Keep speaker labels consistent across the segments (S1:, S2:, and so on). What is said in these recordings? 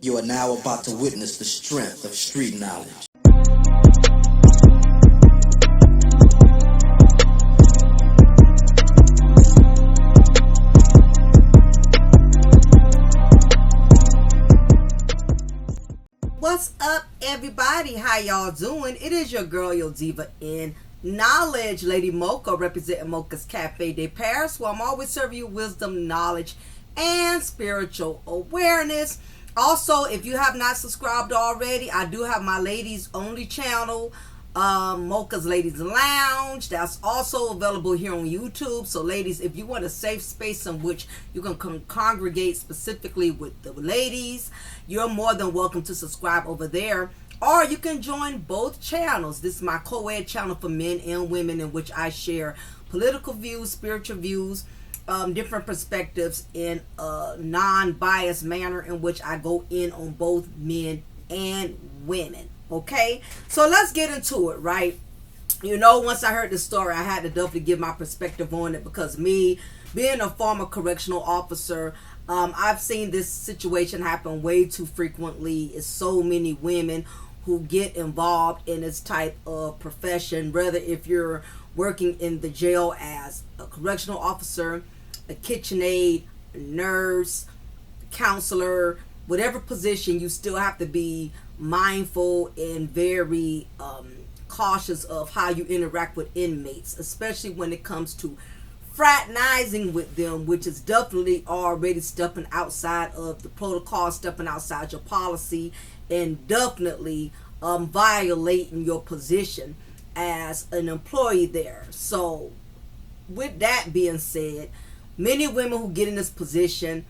S1: You are now about to witness the strength of street knowledge.
S2: What's up, everybody? How y'all doing? It is your girl, your diva in knowledge, Lady Mocha, representing Mocha's Cafe de Paris, where I'm always serving you wisdom, knowledge, and spiritual awareness. Also, if you have not subscribed already, I do have my ladies only channel, Mocha's Ladies Lounge. That's also available here on YouTube. So ladies, if you want a safe space in which you can congregate specifically with the ladies, you're more than welcome to subscribe over there. Or you can join both channels. This is my co-ed channel for men and women, in which I share political views, spiritual views, different perspectives in a non-biased manner, in which I go in on both men and women. Okay, so let's get into it, right? You know, once I heard the story, I had to definitely give my perspective on it, because me being a former correctional officer, I've seen this situation happen way too frequently. It's so many women who get involved in this type of profession, whether if you're working in the jail as a correctional officer, a kitchen aide, a nurse, counselor, whatever position, you still have to be mindful and very cautious of how you interact with inmates, especially when it comes to fraternizing with them, which is definitely already stepping outside of the protocol, stepping outside your policy, and definitely violating your position as an employee there. So with that being said, many women who get in this position,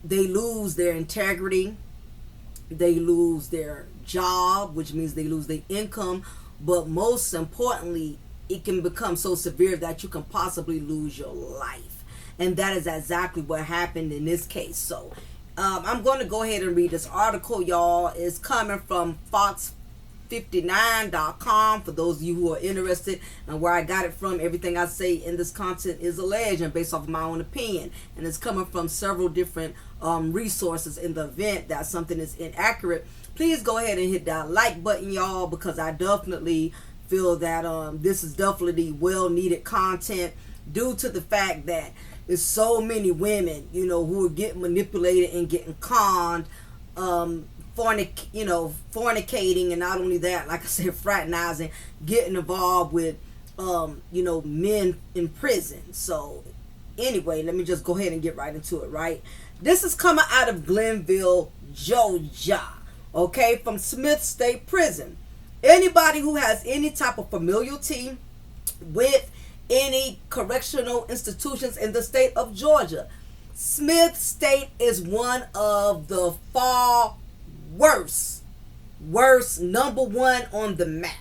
S2: they lose their integrity, they lose their job, which means they lose their income, but most importantly, it can become so severe that you can possibly lose your life. And that is exactly what happened in this case. So I'm going to go ahead and read this article, y'all. It's coming from Fox59.com for those of you who are interested. And where I got it from, everything I say in this content is alleged and based off of my own opinion. And it's coming from several different resources. In the event that something is inaccurate, please go ahead and hit that like button, y'all, because I definitely feel that this is definitely well needed content, due to the fact that there's so many women, you know, who are getting manipulated and getting conned, fornicating, and not only that, like I said, fraternizing, getting involved with men in prison. So anyway, let me just go ahead and get right into it, right? This is coming out of Glenville, Georgia, okay, from Smith State Prison. Anybody who has any type of familiarity with any correctional institutions in the state of Georgia, Smith State is one of the far worst, number one on the map.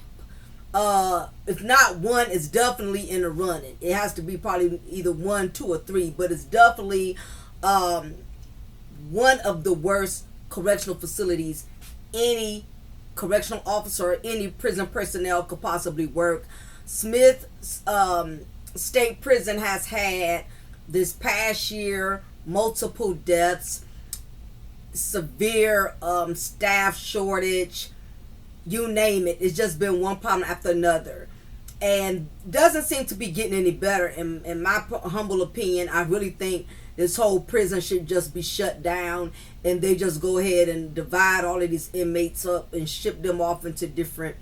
S2: If not one, it's definitely in the running. It has to be probably either 1, 2, or 3, but it's definitely one of the worst correctional facilities any correctional officer or any prison personnel could possibly work. Smith State Prison has had this past year multiple deaths, severe staff shortage, you name it. It's just been one problem after another, and doesn't seem to be getting any better. In my humble opinion, I really think this whole prison should just be shut down, and they just go ahead and divide all of these inmates up and ship them off into different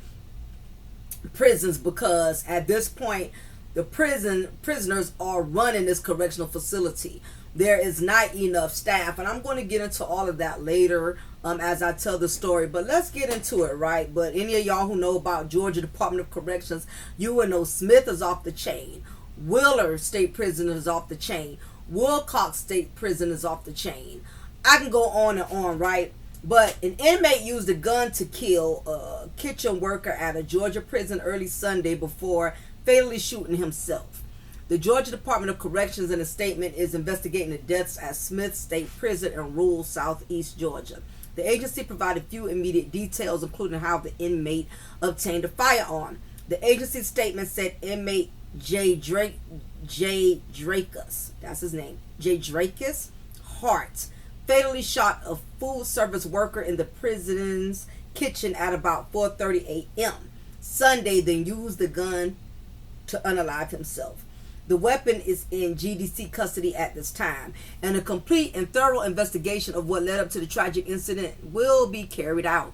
S2: prisons, because at this point the prisoners are running this correctional facility. There is not enough staff, and I'm going to get into all of that later as I tell the story, but let's get into it, right? But any of y'all who know about Georgia Department of Corrections, you will know Smith is off the chain, Wheeler State Prison is off the chain, Wilcox State Prison is off the chain. I can go on and on, right? But an inmate used a gun to kill a kitchen worker at a Georgia prison early Sunday before fatally shooting himself. The Georgia Department of Corrections, in a statement, is investigating the deaths at Smith State Prison in rural southeast Georgia. The agency provided few immediate details, including how the inmate obtained a firearm. The agency's statement said inmate Jay Dracus, that's his name, Jay Dracus Hart, fatally shot a food service worker in the prison's kitchen at about 4:30 a.m. Sunday, then used the gun to unalive himself. The weapon is in GDC custody at this time, and a complete and thorough investigation of what led up to the tragic incident will be carried out.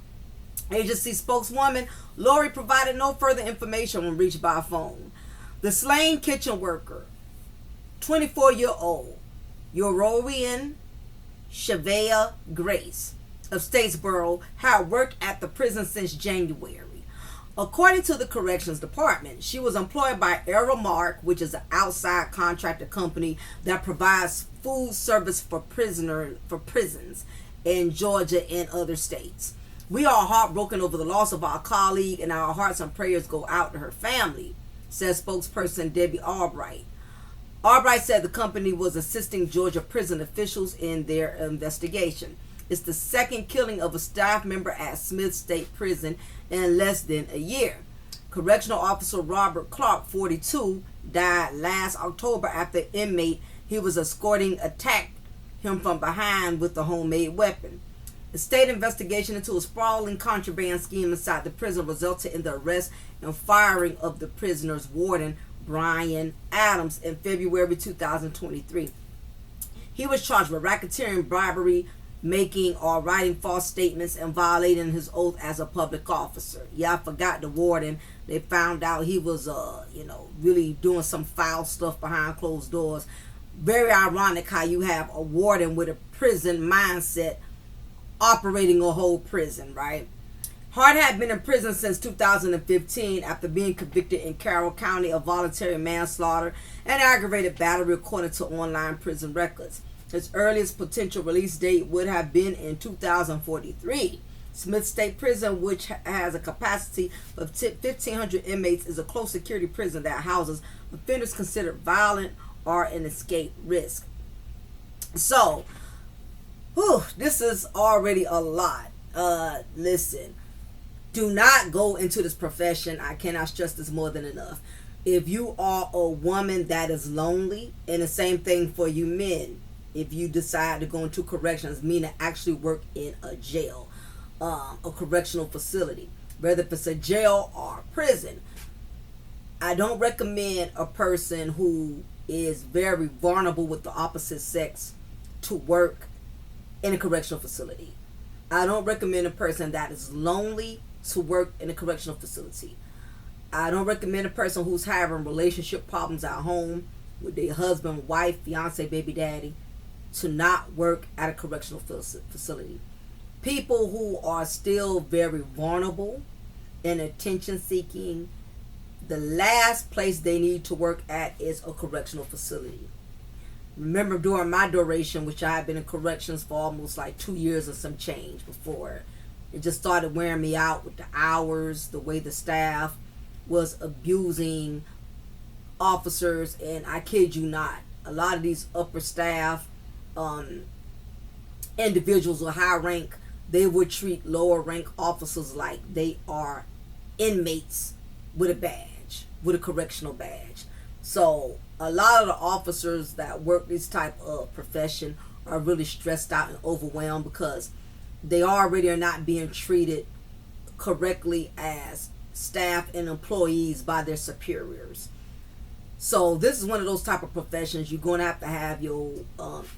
S2: Agency spokeswoman Lori provided no further information when reached by phone. The slain kitchen worker, 24-year-old Yoroian Shavea Grace of Statesboro, had worked at the prison since January. According to the Corrections Department, she was employed by Aramark, which is an outside contractor company that provides food service for prisons in Georgia and other states. We are heartbroken over the loss of our colleague, and our hearts and prayers go out to her family, says spokesperson Debbie Albright. Albright said the company was assisting Georgia prison officials in their investigation. It's the second killing of a staff member at Smith State Prison in less than a year. Correctional Officer Robert Clark, 42, died last October after inmate he was escorting attacked him from behind with a homemade weapon. The state investigation into a sprawling contraband scheme inside the prison resulted in the arrest and firing of the prisoner's warden, Brian Adams, in February 2023. He was charged with racketeering, bribery, making or writing false statements, and violating his oath as a public officer. Yeah, I forgot the warden. They found out he was, really doing some foul stuff behind closed doors. Very ironic how you have a warden with a prison mindset operating a whole prison, right? Hart had been in prison since 2015 after being convicted in Carroll County of voluntary manslaughter and aggravated battery, according to online prison records. His earliest potential release date would have been in 2043. Smith State Prison, which has a capacity of 1,500 inmates, is a close security prison that houses offenders considered violent or an escape risk. So, this is already a lot. Listen, do not go into this profession. I cannot stress this more than enough. If you are a woman that is lonely, and the same thing for you men, if you decide to go into corrections, meaning actually work in a jail, a correctional facility, whether if it's a jail or a prison, I don't recommend a person who is very vulnerable with the opposite sex to work in a correctional facility. I don't recommend a person that is lonely to work in a correctional facility. I don't recommend a person who's having relationship problems at home with their husband, wife, fiance, baby daddy to not work at a correctional facility. People who are still very vulnerable and attention seeking, the last place they need to work at is a correctional facility. Remember, during my duration, which I had been in corrections for almost like 2 years or some change before, it just started wearing me out with the hours, the way the staff was abusing officers. And I kid you not, a lot of these upper staff individuals with high rank, they would treat lower rank officers like they are inmates with a badge, with a correctional badge. So a lot of the officers that work this type of profession are really stressed out and overwhelmed because they already are not being treated correctly as staff and employees by their superiors. So this is one of those type of professions you're going to have your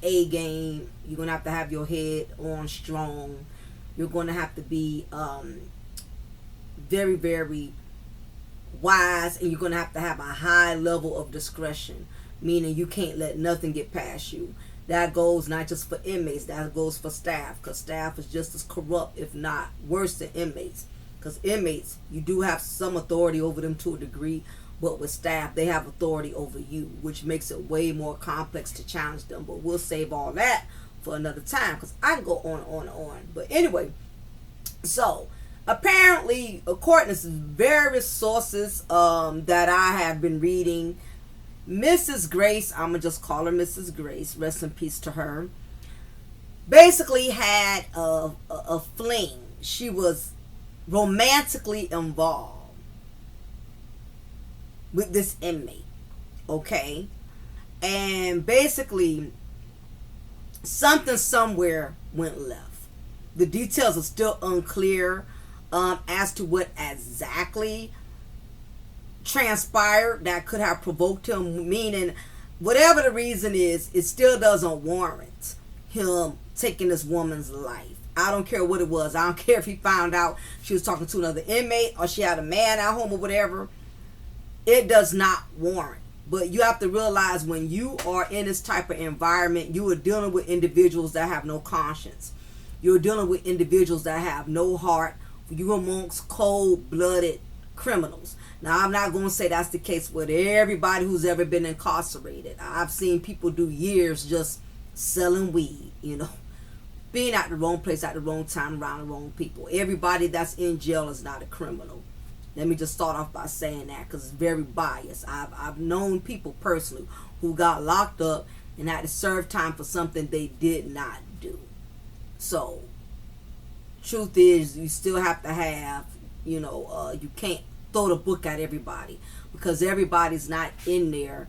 S2: A game. You're going to have your head on strong. You're going to have to be very, very wise, and you're going to have a high level of discretion, meaning you can't let nothing get past you. That goes not just for inmates, that goes for staff, because staff is just as corrupt, if not worse, than inmates. Because inmates, you do have some authority over them to a degree, but with staff, they have authority over you, which makes it way more complex to challenge them. But we'll save all that for another time, because I can go on and on and on. But anyway, so apparently, according to various sources that I have been reading, Mrs. Grace, I'm going to just call her Mrs. Grace, rest in peace to her, basically had a fling. She was romantically involved with this inmate, okay? And basically, something somewhere went left. The details are still unclear as to what exactly transpired that could have provoked him, meaning whatever the reason is, it still doesn't warrant him taking this woman's life. I don't care what it was. I don't care if he found out she was talking to another inmate or she had a man at home or whatever. It does not warrant. But you have to realize when you are in this type of environment, you are dealing with individuals that have no conscience. You're dealing with individuals that have no heart. You're amongst cold-blooded criminals. Now, I'm not going to say that's the case with everybody who's ever been incarcerated. I've seen people do years just selling weed, being at the wrong place at the wrong time around the wrong people. Everybody that's in jail is not a criminal. Let me just start off by saying that because it's very biased. I've known people personally who got locked up and had to serve time for something they did not do. So, truth is, you still have to have, you can't throw the book at everybody because everybody's not in there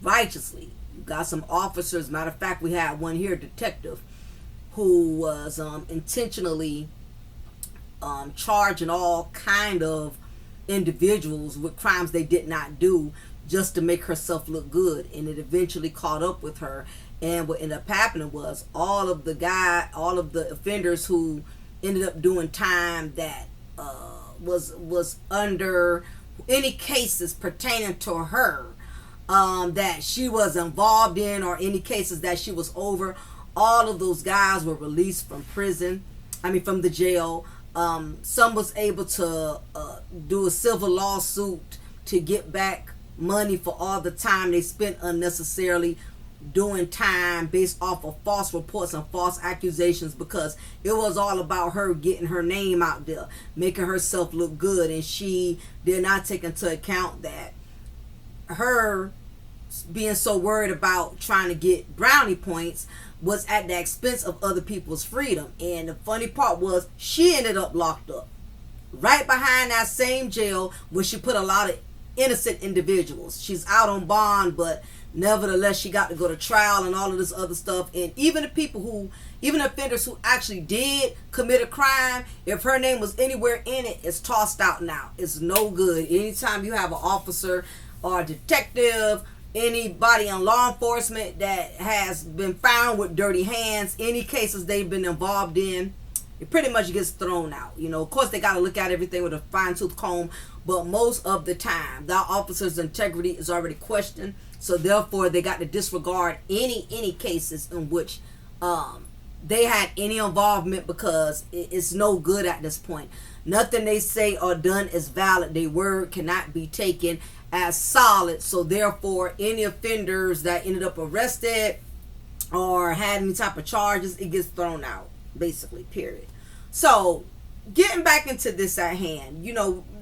S2: righteously. You got some officers. Matter of fact, we had one here, detective, who was intentionally charging all kind of individuals with crimes they did not do just to make herself look good, and it eventually caught up with her. And what ended up happening was all of the offenders who ended up doing time that was under any cases pertaining to her that she was involved in, or any cases that she was over, all of those guys were released from from the jail. Some was able to do a civil lawsuit to get back money for all the time they spent unnecessarily doing time based off of false reports and false accusations, because it was all about her getting her name out there, making herself look good, and she did not take into account that her being so worried about trying to get brownie points was at the expense of other people's freedom. And the funny part was she ended up locked up right behind that same jail where she put a lot of innocent individuals. She's out on bond, but nevertheless she got to go to trial and all of this other stuff. And even the offenders who actually did commit a crime, if her name was anywhere in it, it's tossed out now. It's no good. Anytime you have an officer or a detective, anybody in law enforcement that has been found with dirty hands, any cases they've been involved in, it pretty much gets thrown out. Of course they got to look at everything with a fine-tooth comb, but most of the time that officer's integrity is already questioned, so therefore they got to disregard any cases in which they had any involvement, because it's no good at this point. Nothing they say or done is valid. Their word cannot be taken as solid, so therefore any offenders that ended up arrested or had any type of charges, it gets thrown out, basically, period. So getting back into this at hand,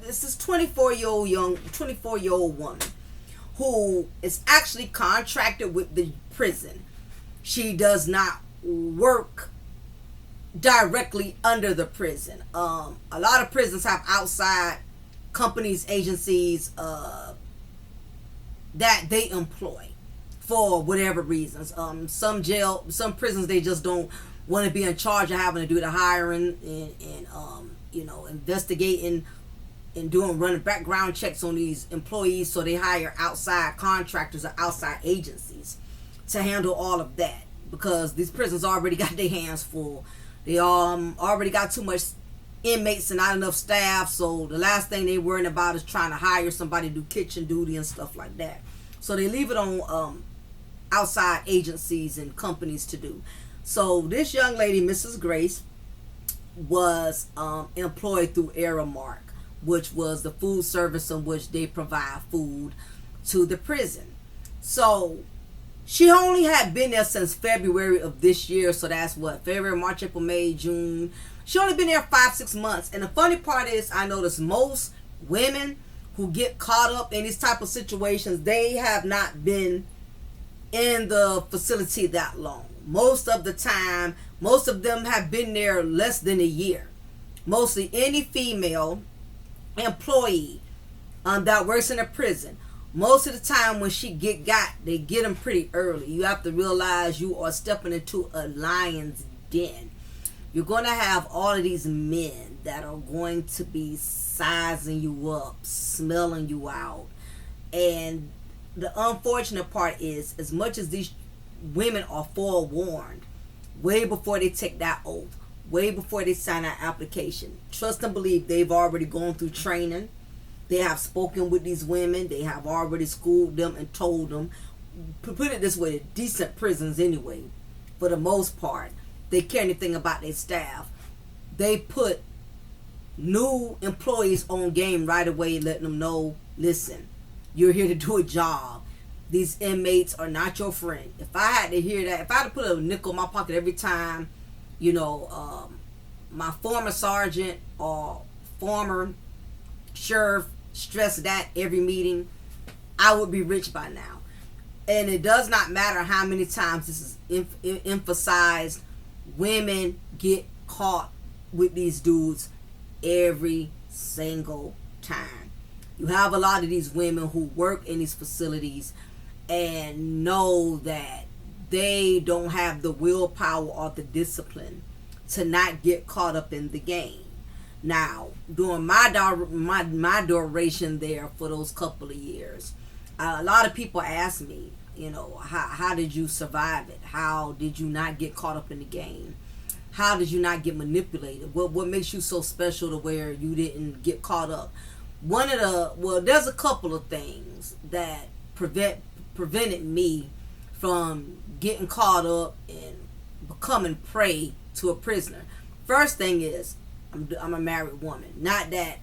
S2: this is 24-year-old woman who is actually contracted with the prison. She does not work directly under the prison. A lot of prisons have outside companies, agencies that they employ for whatever reasons. Some prisons, they just don't want to be in charge of having to do the hiring and investigating and running background checks on these employees, so they hire outside contractors or outside agencies to handle all of that, because these prisons already got their hands full. They already got too much inmates and not enough staff, so the last thing they worrying about is trying to hire somebody to do kitchen duty and stuff like that. So they leave it on outside agencies and companies to do. So this young lady, Mrs. Grace, was employed through Aramark, which was the food service in which they provide food to the prison. So she only had been there since February of this year, so that's what, February, March, April, May, June. She only been there 5-6 months. And the funny part is, I notice most women who get caught up in these type of situations, they have not been in the facility that long. Most of the time, most of them have been there less than a year. Mostly any female employee that works in a prison Most of the time when she got, they get them pretty early. You have to realize you are stepping into a lion's den. You're going to have all of these men that are going to be sizing you up, smelling you out. And the unfortunate part is, as much as these women are forewarned, way before they take that oath, way before they sign that application, trust and believe they've already gone through training. They have spoken with these women. They have already schooled them and told them. Put it this way, decent prisons anyway, for the most part. They care anything about their staff. They put new employees on game right away, letting them know, listen, you're here to do a job. These inmates are not your friend. If I had to hear that, if I had to put a nickel in my pocket every time, my former sergeant or former sheriff stressed that every meeting, I would be rich by now. And it does not matter how many times this is emphasized. Women get caught with these dudes every single time. You have a lot of these women who work in these facilities and know that they don't have the willpower or the discipline to not get caught up in the game. Now, during my duration there for those couple of years, a lot of people ask me, how did you survive it? How did you not get caught up in the game? How did you not get manipulated? What makes you so special to where you didn't get caught up? There's a couple of things that prevented me from getting caught up and becoming prey to a prisoner. First thing is, I'm a married woman. Not that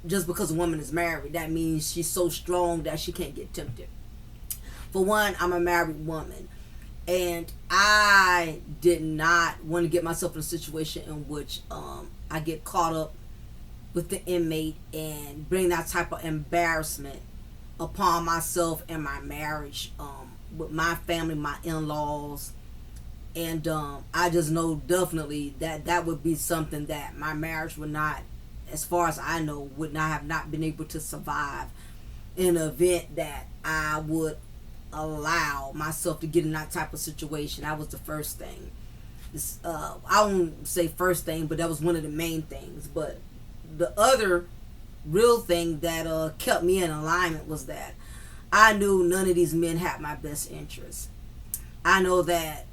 S2: just because a woman is married, that means she's so strong that she can't get tempted. For one, I'm a married woman. And I did not want to get myself in a situation in which I get caught up with the inmate and bring that type of embarrassment upon myself and my marriage with my family, my in-laws. And I just know definitely that would be something that my marriage would not, as far as I know, would not have not been able to survive in an event that I would allow myself to get in that type of situation. That was the first thing. I won't say first thing, but that was one of the main things. But the other real thing that kept me in alignment was that I knew none of these men had my best interest. I knew that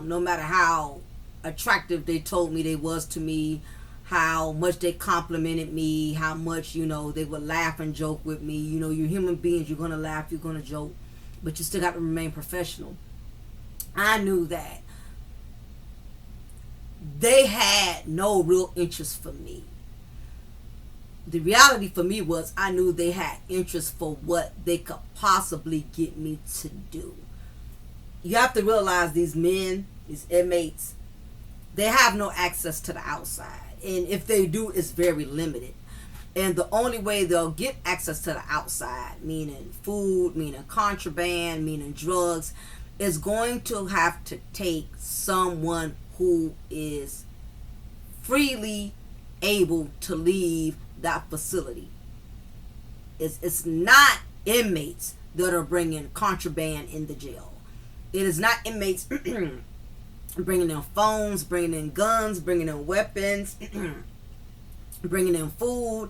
S2: no matter how attractive they told me they was to me, how much they complimented me, how much, they would laugh and joke with me. You're human beings, you're going to laugh, you're going to joke, but you still got to remain professional. I knew that they had no real interest for me. The reality for me was I knew they had interest for what they could possibly get me to do. You have to realize these men, these inmates, they have no access to the outside. And if they do, it's very limited. And the only way they'll get access to the outside, meaning food, meaning contraband, meaning drugs, is going to have to take someone who is freely able to leave that facility. It's not inmates that are bringing contraband in the jail. It is not inmates bringing in phones, bringing in guns, bringing in weapons, bringing in food.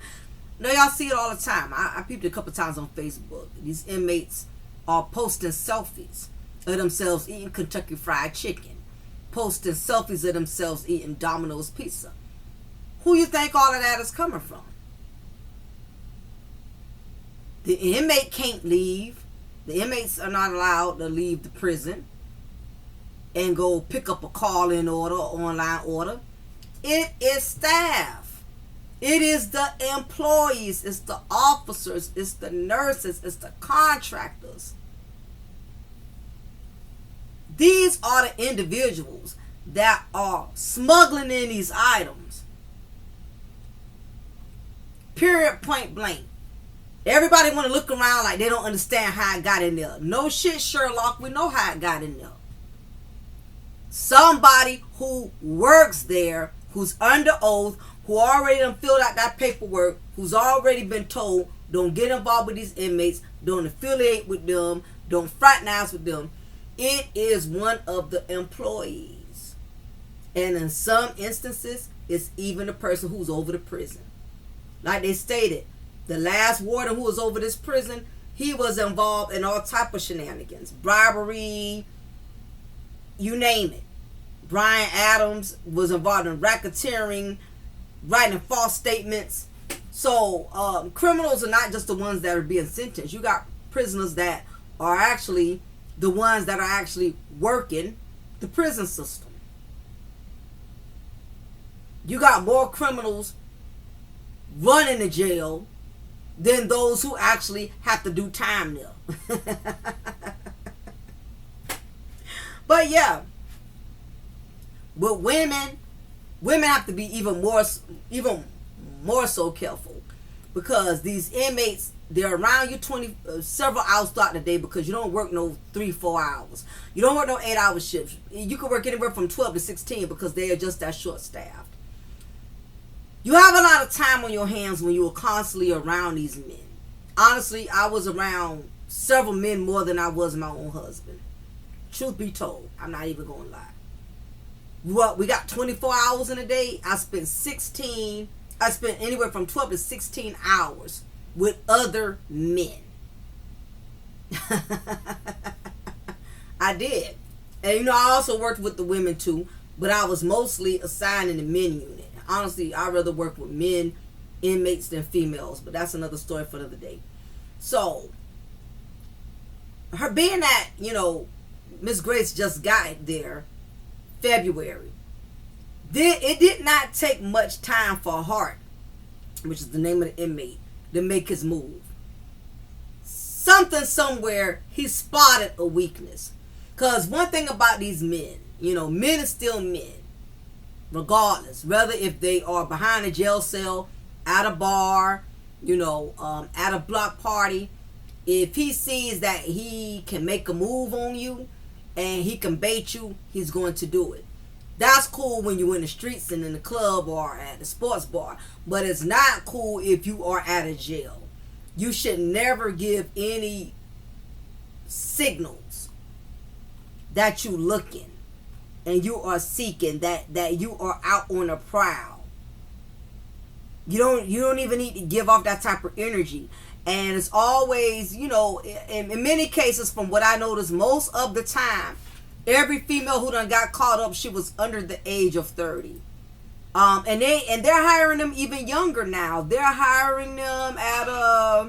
S2: No, y'all see it all the time. I peeped it a couple times on Facebook. These inmates are posting selfies of themselves eating Kentucky Fried Chicken, posting selfies of themselves eating Domino's Pizza. Who you think all of that is coming from? The inmate can't leave. The inmates are not allowed to leave the prison and go pick up a call-in order, online order. It is staff. It is the employees. It's the officers. It's the nurses. It's the contractors. These are the individuals that are smuggling in these items. Period, point blank. Everybody want to look around like they don't understand how it got in there. No shit, Sherlock. We know how it got in there. Somebody who works there, who's under oath, who already done filled out that paperwork, who's already been told, don't get involved with these inmates, don't affiliate with them, don't fraternize with them. It is one of the employees. And in some instances, it's even the person who's over the prison. Like they stated, the last warden who was over this prison, he was involved in all type of shenanigans, bribery, you name it. Brian Adams was involved in racketeering, writing false statements. So criminals are not just the ones that are being sentenced. You got prisoners that are actually the ones that are actually working the prison system. You got more criminals running the jail than those who actually have to do time there. But yeah, but women have to be even more so careful, because these inmates, they're around you several hours throughout the day, because you don't work no 3-4 hours. You don't work no 8-hour shifts. You can work anywhere from 12 to 16 because they are just that short staffed. You have a lot of time on your hands when you are constantly around these men. Honestly, I was around several men more than I was my own husband. Truth be told, I'm not even going to lie. Well, we got 24 hours in a day. I spent anywhere from 12 to 16 hours with other men. I did. And I also worked with the women too, but I was mostly assigned in the men unit. Honestly, I'd rather work with men inmates than females, but that's another story for another day. So, her being that, Miss Grace just got there February, it did not take much time for Hart, which is the name of the inmate, to make his move. Something somewhere, he spotted a weakness. Because one thing about these men, men are still men. Regardless, whether if they are behind a jail cell, at a bar, at a block party, if he sees that he can make a move on you and he can bait you, he's going to do it. That's cool when you're in the streets and in the club or at the sports bar, but it's not cool if you are at a jail. You should never give any signals that you looking and you are seeking, that you are out on a prowl. You don't even need to give off that type of energy. And it's always, in many cases, from what I noticed, most of the time, every female who done got caught up, she was under the age of 30. And they're hiring them even younger now. They're hiring them at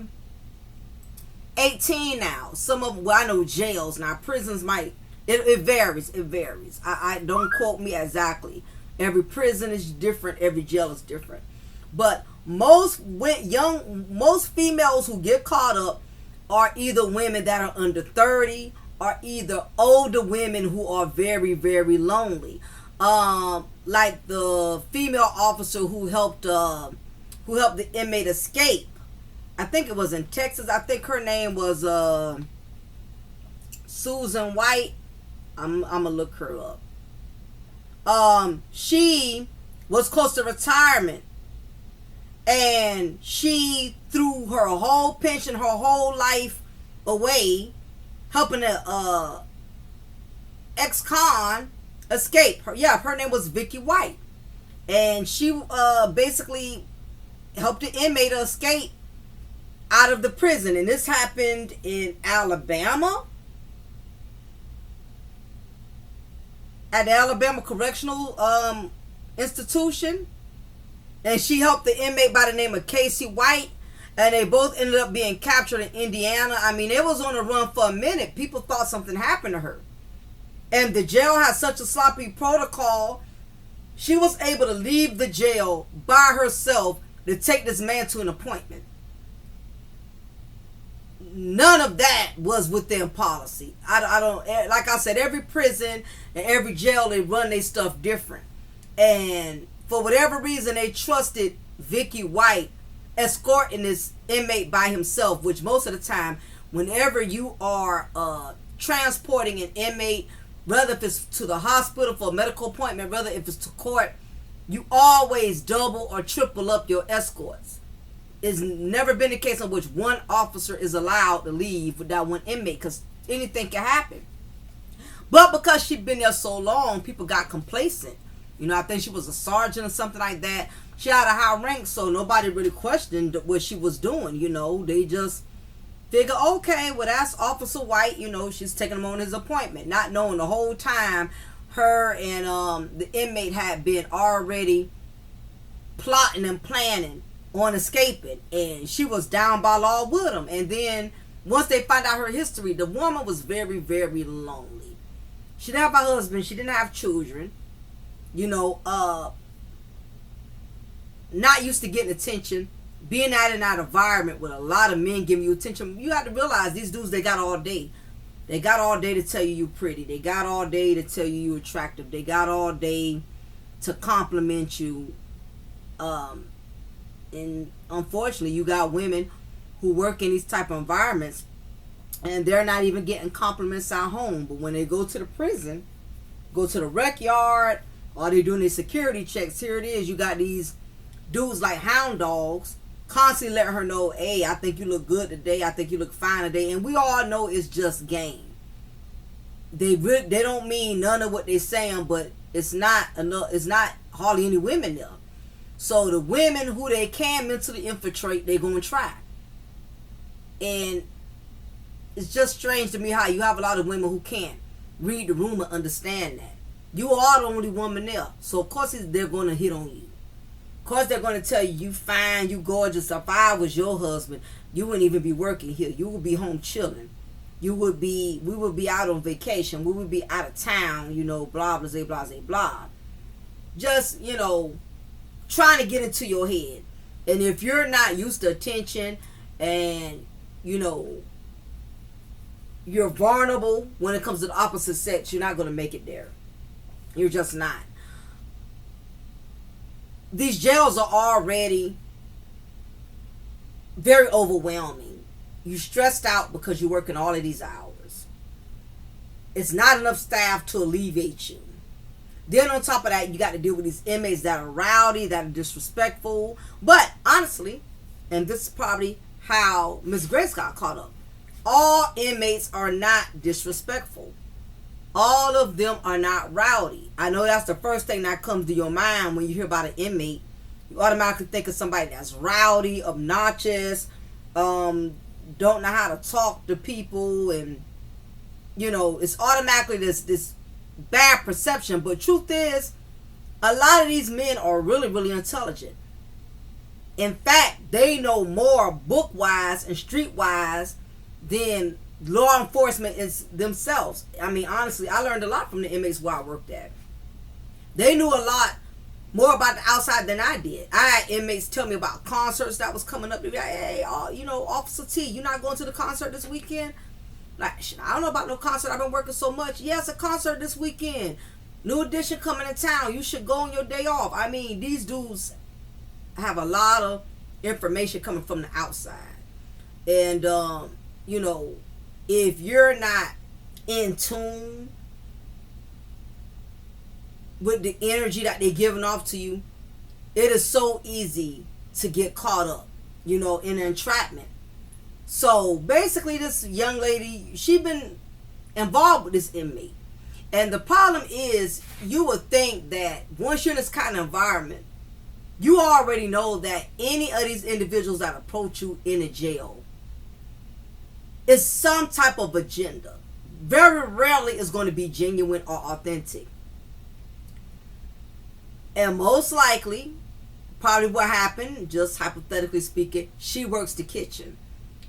S2: 18 now. Some of them, I know jails now, prisons might. It varies. I don't quote me exactly. Every prison is different. Every jail is different. But most females who get caught up are either women that are under 30 or either older women who are very, very lonely. Like the female officer who helped the inmate escape. I think it was in Texas. I think her name was Susan White. I'm gonna look her up. She was close to retirement, and she threw her whole pension, her whole life away, helping a ex-con escape. Her name was Vicky White, and she basically helped the inmate escape out of the prison. And this happened in Alabama, at the Alabama Correctional Institution. And she helped the inmate by the name of Casey White, and they both ended up being captured in Indiana. I mean, it was on a run for a minute. People thought something happened to her, and the jail had such a sloppy protocol. She was able to leave the jail by herself to take this man to an appointment. None of that was within policy. I don't, like I said, every prison and every jail, they run their stuff different. And for whatever reason, they trusted Vicky White escorting this inmate by himself, which most of the time, whenever you are transporting an inmate, whether if it's to the hospital for a medical appointment, whether if it's to court, you always double or triple up your escorts. it's never been a case in which one officer is allowed to leave without one inmate, because anything can happen. But because she'd been there so long, people got complacent. You know, I think she was a sergeant or something like that. She had a high rank, so nobody really questioned what she was doing. You know, they just figure, okay, well, that's Officer White. You know, she's taking him on his appointment, not knowing the whole time her and the inmate had been already plotting and planning on escaping, and she was down by law with him. And then once they find out her history, the woman was very, very lonely. She didn't have a husband. She didn't have children. You know, not used to getting attention. Being out in that environment with a lot of men giving you attention, you have to realize these dudes, they got all day. They got all day to tell you you're pretty. They got all day to tell you you're attractive. They got all day to compliment you. And unfortunately, you got women who work in these type of environments, and they're not even getting compliments at home. But when they go to the prison, go to the rec yard, or they're doing their security checks, here it is. You got these dudes like hound dogs constantly letting her know, hey, I think you look good today. I think you look fine today. And we all know it's just game. They don't mean none of what they're saying, but it's not enough. It's not hardly any women there. So the women who they can mentally infiltrate, they're going to try. And it's just strange to me how you have a lot of women who can't read the room and understand that. You are the only woman there. So, of course, they're going to hit on you. Of course, they're going to tell you, you fine, you gorgeous. If I was your husband, you wouldn't even be working here. You would be home chilling. We would be out on vacation. We would be out of town, you know, blah, blah, blah, blah, blah. Just, you know, trying to get into your head. And if you're not used to attention and, you know, you're vulnerable when it comes to the opposite sex, you're not going to make it there. You're just not. These jails are already very overwhelming. You're stressed out because you're working all of these hours. It's not enough staff to alleviate you. Then on top of that, you got to deal with these inmates that are rowdy, that are disrespectful. But honestly, and this is probably how Miss Grace got caught up, all inmates are not disrespectful. All of them are not rowdy. I know that's the first thing that comes to your mind when you hear about an inmate. You automatically think of somebody that's rowdy, obnoxious, don't know how to talk to people, and you know, it's automatically this bad perception. But truth is, a lot of these men are really, really intelligent. In fact, they know more book-wise and street-wise than law enforcement is themselves. I mean, honestly, I learned a lot from the inmates where I worked at. They knew a lot more about the outside than I did. I had inmates tell me about concerts that was coming up. They'd be like, hey, you know, Officer T, you not going to the concert this weekend? Like, shit, I don't know about no concert. I've been working so much. Yeah, it's a concert this weekend. New edition coming in town. You should go on your day off. I mean, these dudes have a lot of information coming from the outside. And, you know, if you're not in tune with the energy that they're giving off to you, it is so easy to get caught up, you know, in entrapment. So basically this young lady, she's been involved with this inmate. And the problem is, you would think that once you're in this kind of environment, you already know that any of these individuals that approach you in a jail is some type of agenda. Very rarely is going to be genuine or authentic. And most likely, probably what happened, just hypothetically speaking, she works the kitchen.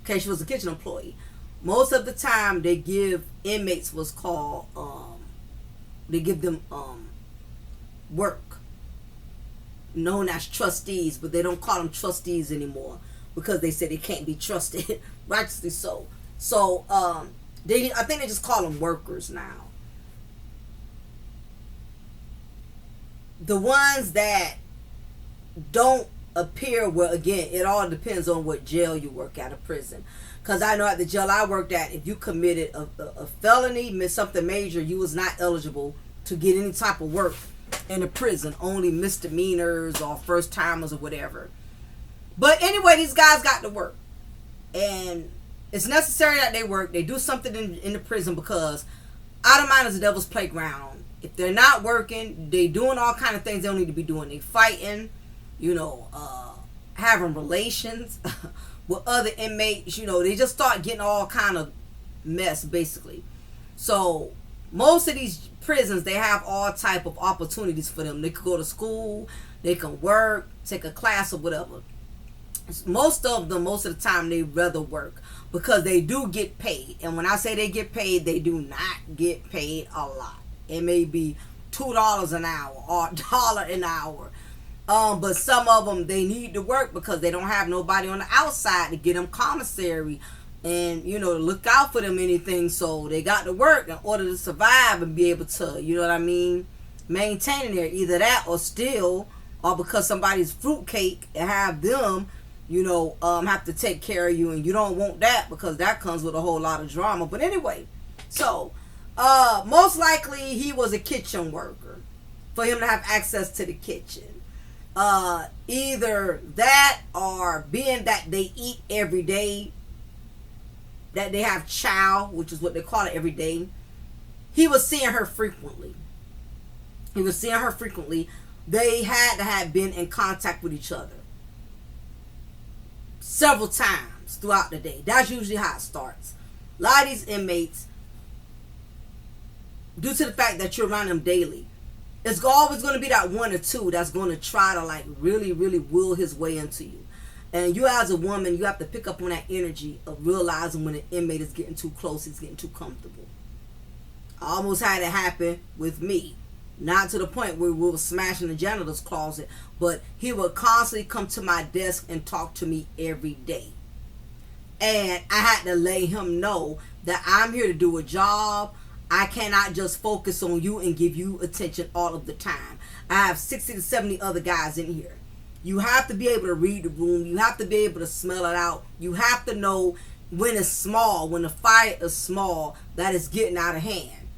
S2: Okay, she was a kitchen employee. Most of the time, they give inmates what's called, they give them work, known as trustees, but they don't call them trustees anymore because they say they can't be trusted. Righteously so. So, I think they just call them workers now. The ones that don't appear, well, again, it all depends on what jail you work at, a prison. Because I know at the jail I worked at, if you committed a felony, something major, you was not eligible to get any type of work in a prison. Only misdemeanors or first timers or whatever. But anyway, these guys got to work. And it's necessary that they work. They do something in the prison because out of mind is the devil's playground. If they're not working, they doing all kind of things they don't need to be doing. They fighting, having relations with other inmates. They just start getting all kind of mess, basically. So most of these prisons, they have all type of opportunities for them. They could go to school, they can work, take a class or whatever. Most of the time, they rather work because they do get paid. And when I say they get paid, they do not get paid a lot. It may be $2 an hour or $1 an hour. But some of them, they need to work because they don't have nobody on the outside to get them commissary and, to look out for them anything. So they got to work in order to survive and be able to, maintain there. Either that or steal, or because somebody's fruitcake and have them, have to take care of you, and you don't want that because that comes with a whole lot of drama. But anyway, so most likely he was a kitchen worker for him to have access to the kitchen. Either that or being that they eat every day, that they have chow, which is what they call it every day. He was seeing her frequently. They had to have been in contact with each other several times throughout the day. That's usually how it starts. A lot of these inmates, due to the fact that you're around them daily, it's always going to be that one or two that's going to try to really, really will his way into you. And you as a woman, you have to pick up on that energy of realizing when an inmate is getting too close, he's getting too comfortable. I almost had it happen with me. Not to the point where we were smashing the janitor's closet, but he would constantly come to my desk and talk to me every day. And I had to let him know that I'm here to do a job. I cannot just focus on you and give you attention all of the time. I have 60 to 70 other guys in here. You have to be able to read the room. You have to be able to smell it out. You have to know when it's small, when the fire is small, that it's getting out of hand.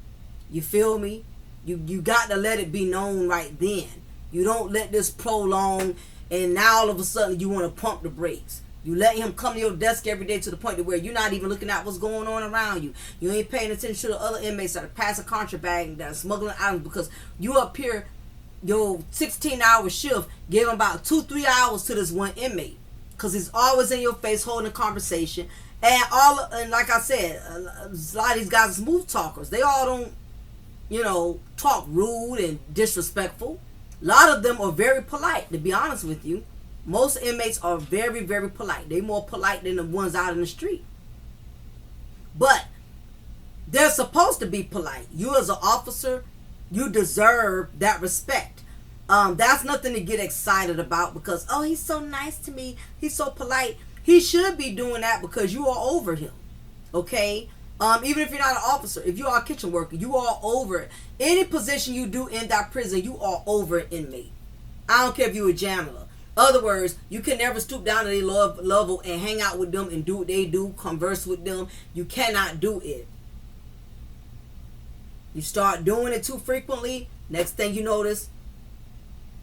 S2: You feel me? You got to let it be known right then. You don't let this prolong and now all of a sudden you want to pump the brakes. You let him come to your desk every day to the point to where you're not even looking at what's going on around you. You ain't paying attention to the other inmates that are passing contraband, that are smuggling items, because you up here, your 16-hour shift, give him about 2-3 hours to this one inmate, because he's always in your face holding a conversation. And like I said, a lot of these guys are smooth talkers. They all don't, talk rude and disrespectful. A lot of them are very polite, to be honest with you. Most inmates are very, very polite. They're more polite than the ones out in the street. But they're supposed to be polite. You as an officer, you deserve that respect. That's nothing to get excited about because, oh, he's so nice to me. He's so polite. He should be doing that because you are over him. Okay? Even if you're not an officer, if you are a kitchen worker, you are over it. Any position you do in that prison, you are over an inmate. I don't care if you're a janitor. Other words, you can never stoop down to their level and hang out with them and do what they do, converse with them. You cannot do it. You start doing it too frequently, next thing you notice,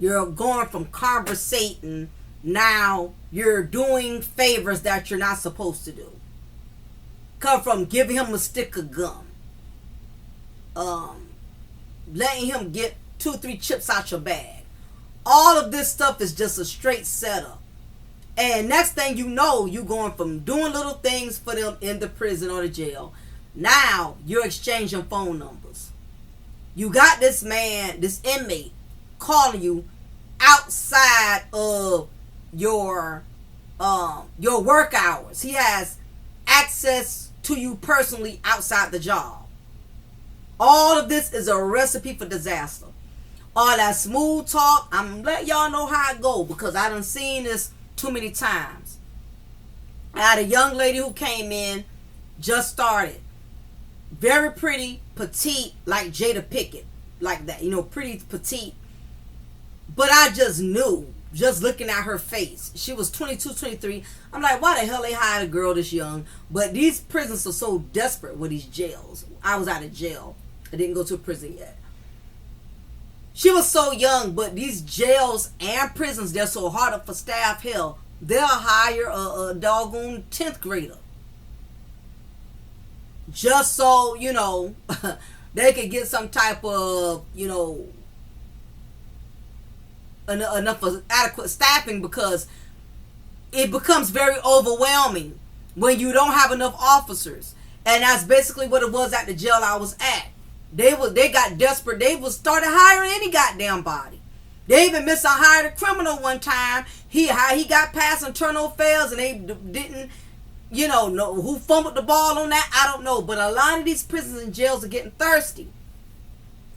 S2: you're going from conversating, now you're doing favors that you're not supposed to do. Come from giving him a stick of gum, letting him get 2-3 chips out your bag. All of this stuff is just a straight setup. And next thing you know, you're going from doing little things for them in the prison or the jail. Now you're exchanging phone numbers. You got this man, this inmate, calling you outside of your work hours. He has access to you personally outside the job. All of this is a recipe for disaster. All that smooth talk, I'm letting y'all know how it go because I done seen this too many times. I had a young lady who came in, just started. Very pretty, petite, like Jada Pinkett. Like that, pretty, petite. But I just knew, just looking at her face. She was 22, 23. I'm like, why the hell they hired a girl this young? But these prisons are so desperate with these jails. I was out of jail. I didn't go to a prison yet. She was so young, but these jails and prisons, they're so hard up for staff. Hell, they'll hire a doggone 10th grader just so, they could get some type of, enough of adequate staffing, because it becomes very overwhelming when you don't have enough officers. And that's basically what it was at the jail I was at. They got desperate. They started hiring any goddamn body. They even hired a criminal one time. He got past internal affairs, and they didn't, know who fumbled the ball on that. I don't know. But a lot of these prisons and jails are getting thirsty.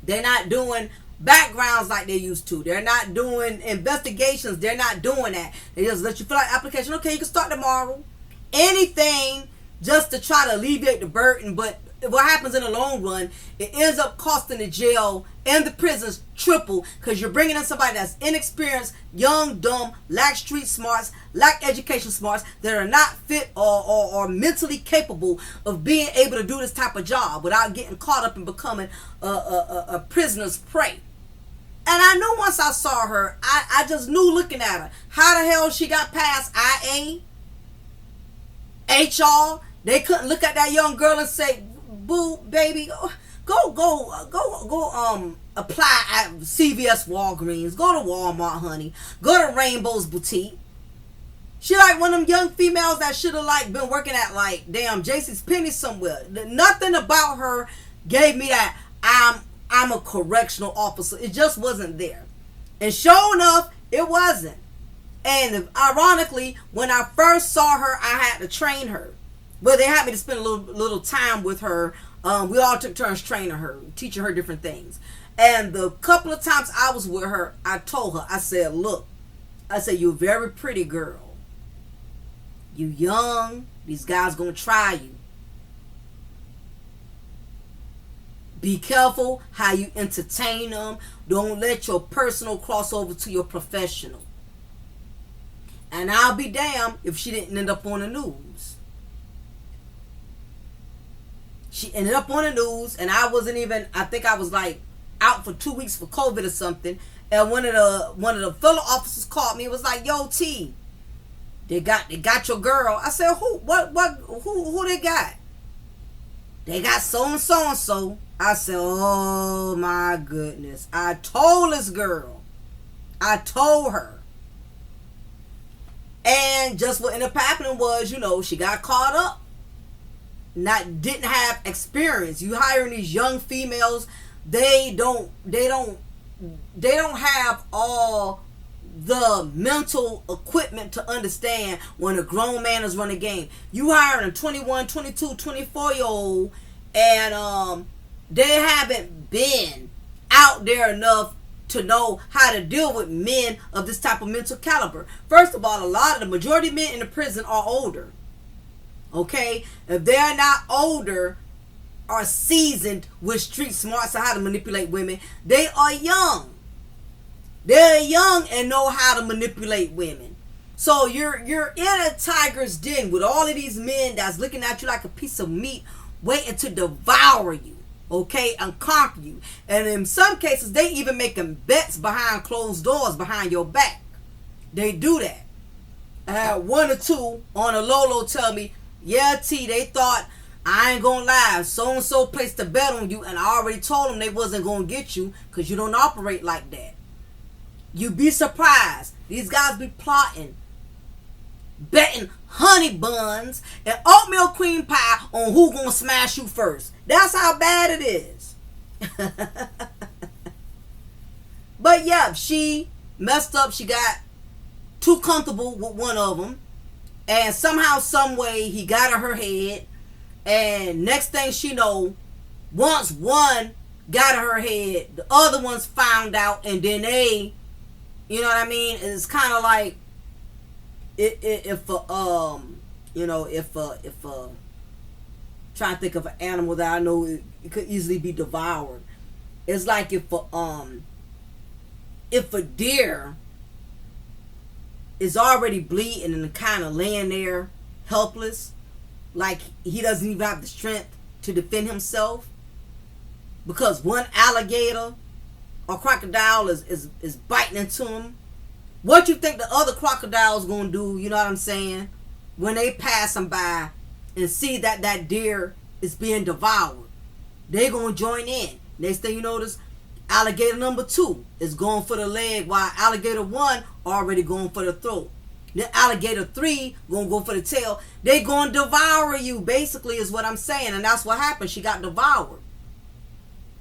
S2: They're not doing backgrounds like they used to. They're not doing investigations. They're not doing that. They just let you fill out the application. Okay, you can start tomorrow. Anything just to try to alleviate the burden. But what happens in the long run, it ends up costing the jail and the prisons triple, because you're bringing in somebody that's inexperienced, young, dumb, lack street smarts, lack education smarts, that are not fit or mentally capable of being able to do this type of job without getting caught up and becoming a prisoner's prey. And I knew once I saw her, I just knew looking at her, how the hell she got past IA, HR. They couldn't look at that young girl and say, "Boo, baby, go apply at CVS, Walgreens, go to Walmart, honey, go to Rainbow's Boutique." She like one of them young females that should have been working at damn JC's Penney somewhere. Nothing about her gave me that I'm a correctional officer. It just wasn't there. And sure enough, it wasn't. And ironically, when I first saw her, I had to train her. But they had me to spend a little time with her. We all took turns training her, teaching her different things. And the couple of times I was with her, I told her, I said, "Look," I said, "you're a very pretty girl. You young. These guys gonna try you. Be careful how you entertain them. Don't let your personal cross over to your professional." And I'll be damned if she didn't end up on the news. She ended up on the news, and I wasn't even, I think I was out for 2 weeks for COVID or something. And one of the fellow officers called me and was like, "Yo, T, they got your girl." I said, who they got? "They got so and so and so." I said, "Oh my goodness." I told this girl. I told her. And just what ended up happening was, she got caught up. Didn't have experience. You hiring these young females, they don't have all the mental equipment to understand when a grown man is running a game. You hiring a 21, 22, 24-year-old, and they haven't been out there enough to know how to deal with men of this type of mental caliber. First of all, the majority of men in the prison are older. Okay? If they're not older or seasoned with street smarts on how to manipulate women, they are young. They're young and know how to manipulate women. So you're in a tiger's den with all of these men that's looking at you like a piece of meat, waiting to devour you. Okay, and conquer you. And in some cases, they even making bets behind closed doors behind your back. They do that. I had one or two on a low tell me, "Yeah, T, they thought, I ain't gonna lie, so-and-so placed a bet on you, and I already told them they wasn't gonna get you because you don't operate like that." You'd be surprised. These guys be plotting, betting honey buns and oatmeal cream pie on who gonna smash you first. That's how bad it is. But yeah, she messed up. She got too comfortable with one of them, and somehow, some way, he got in her head. And next thing she know, once one got in her head, the other ones found out, and then they, you know what I mean? It's kind of like if trying to think of an animal that I know it could easily be devoured. It's like if a deer is already bleeding and kind of laying there helpless, like he doesn't even have the strength to defend himself because one alligator or crocodile is biting into him, What you think the other crocodiles gonna do, you know what I'm saying, when they pass them by and see that that deer is being devoured? They gonna join in. Next thing you notice, alligator number 2 is going for the leg, while alligator 1 already going for the throat. Then alligator 3 gonna go for the tail. They gonna devour you, basically, is what I'm saying. And that's what happened. She got devoured.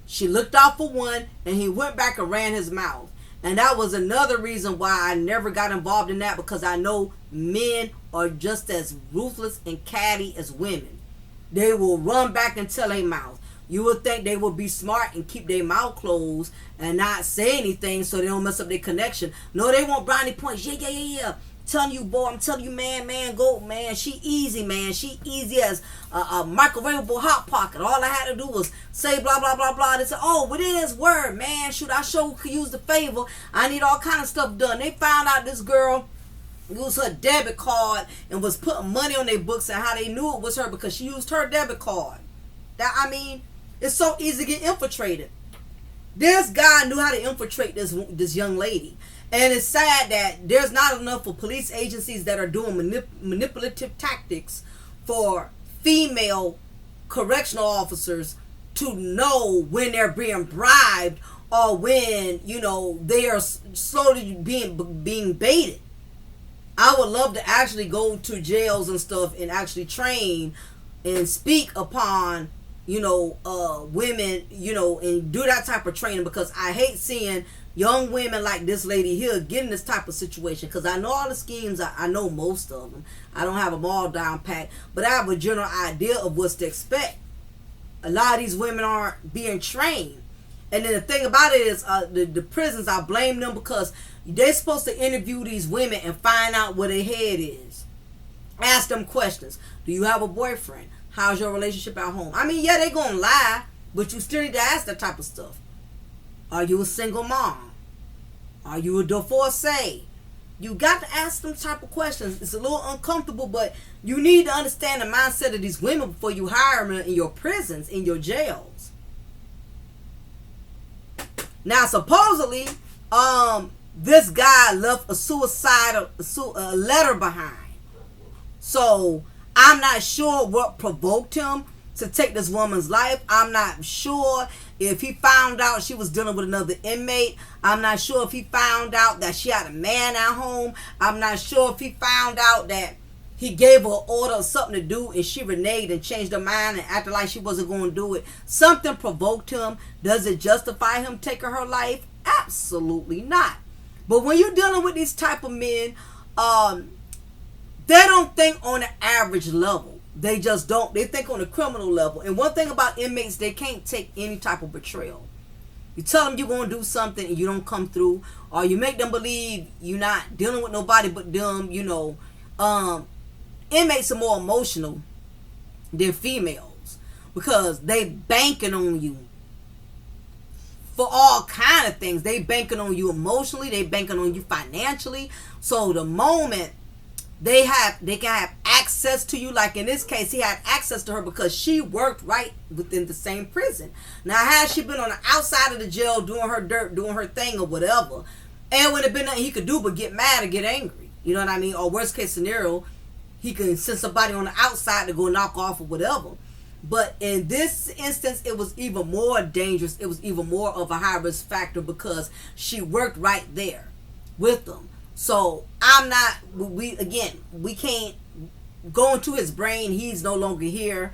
S2: She looked out for one, and he went back and ran his mouth. And that was another reason why I never got involved in that, because I know men are just as ruthless and catty as women. They will run back and tell their mouth. You would think they would be smart and keep their mouth closed and not say anything so they don't mess up their connection. No, they want brownie points. Yeah. Telling you, boy, I'm telling you, man, go, man. She easy, man. She easy as a microwavable hot pocket. All I had to do was say blah, blah, blah, blah. They said, oh, what is word, man? Shoot, I sure could use the favor. I need all kind of stuff done. They found out this girl used her debit card and was putting money on their books, and how they knew it was her because she used her debit card. It's so easy to get infiltrated. This guy knew how to infiltrate this young lady. And it's sad that there's not enough for police agencies that are doing manipulative tactics for female correctional officers to know when they're being bribed or when, they are slowly being baited. I would love to actually go to jails and stuff and actually train and speak upon women, and do that type of training, because I hate seeing young women like this lady here get in this type of situation, because I know all the schemes. I know most of them. I don't have them all down pat, but I have a general idea of what's to expect. A lot of these women aren't being trained. And then the thing about it is the prisons, I blame them, because they're supposed to interview these women and find out where their head is. Ask them questions. Do you have a boyfriend? How's your relationship at home? Yeah, they gonna lie, but you still need to ask that type of stuff. Are you a single mom? Are you a divorcee? You got to ask them type of questions. It's a little uncomfortable, but you need to understand the mindset of these women before you hire them in your prisons, in your jails. Now, supposedly, this guy left a letter behind. So I'm not sure what provoked him to take this woman's life. I'm not sure if he found out she was dealing with another inmate. I'm not sure if he found out that she had a man at home. I'm not sure if he found out that he gave her an order of something to do and she reneged and changed her mind and acted like she wasn't going to do it. Something provoked him. Does it justify him taking her life? Absolutely not. But when you're dealing with these type of men, they don't think on an average level. They just don't. They think on a criminal level. And one thing about inmates, they can't take any type of betrayal. You tell them you're going to do something and you don't come through, or you make them believe you're not dealing with nobody but them, inmates are more emotional than females, because they banking on you for all kind of things. They banking on you emotionally. They banking on you financially. So the moment they can have access to you, like in this case, he had access to her because she worked right within the same prison. Now, had she been on the outside of the jail doing her dirt, doing her thing or whatever, and would have been nothing he could do but get mad or get angry. You know what I mean? Or worst case scenario, he can send somebody on the outside to go knock off or whatever. But in this instance, it was even more dangerous. It was even more of a high risk factor because she worked right there with them. So we can't go into his brain. He's no longer here